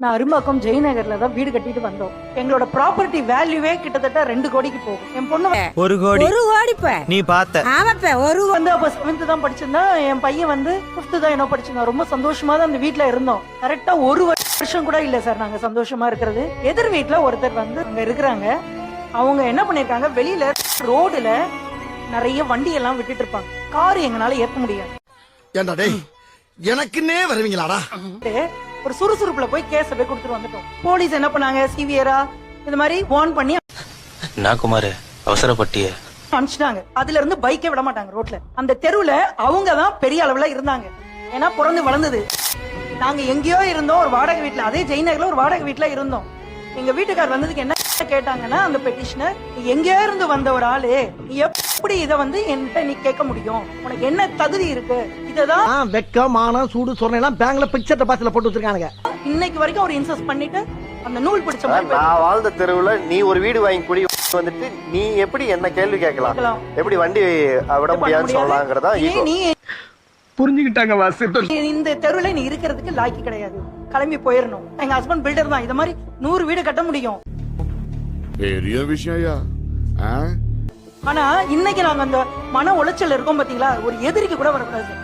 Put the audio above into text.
நான் அரும்பாக்கம் ஜெயநகர்ல தான் வீடு கட்டிட்டு வந்தோம். எங்களோட ப்ராப்பர்ட்டி வேல்யூவே கிட்டத்தட்ட 2 கோடிக்கு போகும். என் பொண்ணு 1 கோடி நீ பார்த்த வந்து அப்ப 7th தான் படிச்சிருந்தா, என் பையன் வந்து 5th தான் என்ன படிச்சிருந்தான். ரொம்ப சந்தோஷமா தான் அந்த வீட்ல இருந்தோம். கரெக்டா 1 வருஷம் கூட இல்ல சார் நாங்க சந்தோஷமா இருக்கிறது. எதிர் வீட்ல ஒருத்தர் வந்து அங்க இருக்கிறாங்க. அவங்க என்ன பண்ணிருக்காங்க, வெளியில ரோடுல நிறைய வண்டி எல்லாம் விட்டுட்டு இருப்பாங்க. கார் எங்கனால ஏற்க முடியாது. ஏண்டா டேய், எனக்குன்னே வருவீங்களாடா? ஒரு சுறுசுறுப்புல போய் கேஸ போய் கொடுத்துட்டு வந்துட்டோம். போலீஸ் என்ன பண்ணாங்க, சிவியரா இந்த மாதிரி வார்ன் பண்ணி நான் குமார் அவசரப்பட்டிய அனுப்பிச்சிட்டாங்க. அதுல இருந்து பைக்கே விட மாட்டாங்க ரோட்ல. அந்த தெருவுல அவங்க தான் பெரிய அளவுல இருந்தாங்க. ஏன்னா பிறந்து வளர்ந்தது. நாங்க எங்கேயோ இருந்தோம் ஒரு வாடகை வீட்டுல, அதே ஜெயநகர்ல ஒரு வாடகை வீட்டுல இருந்தோம். எங்க வீட்டுக்கார் வந்ததுக்கு என்ன கேட்டாங்கன்னா, அந்த பெட்டிஷனர், எங்கேயோ இருந்து வந்த ஒரு ஆளு, நீ எப்படி இத வந்து என்கிட்ட நீ கேட்க முடியும், உனக்கு என்ன தகுதி இருக்கு? இததான் வெக்கம், மானம், சூடு, சொரணை எல்லாம் பேங்க்ல பிக்சர் டெபாசிட்ல போட்டு வச்சிருக்கானுங்க. இன்னைக்கு வரைக்கும் அவர் இன்சஸ்ட் பண்ணிட்டு அந்த நூல் பிடிச்ச மாதிரி நான் வாழ்ந்த தெருவுல நீ ஒரு வீடு வாங்கி குடி வந்துட்டு நீ எப்படி என்ன கேள்வி கேட்கலாம், எப்படி வண்டி விட முடியாதுன்னு சொல்லலாங்கிறதா நீ புரிஞ்சுக்கிட்டாங்க வாசு. இந்த தெருவுல நீ இருக்கிறதுக்கு லாய்க்கு கிடையாது, கிளம்பி போயிடணும். எங்க ஹஸ்பண்ட் பில்டர் தான், இந்த மாதிரி 100 வீடு கட்ட முடியும். பெரிய விஷயம். ஆனா இன்னைக்கு நாங்க அந்த மன உளைச்சல் இருக்கோம் பாத்தீங்களா, ஒரு எதிரிக்கு கூட வரக்கூடாது.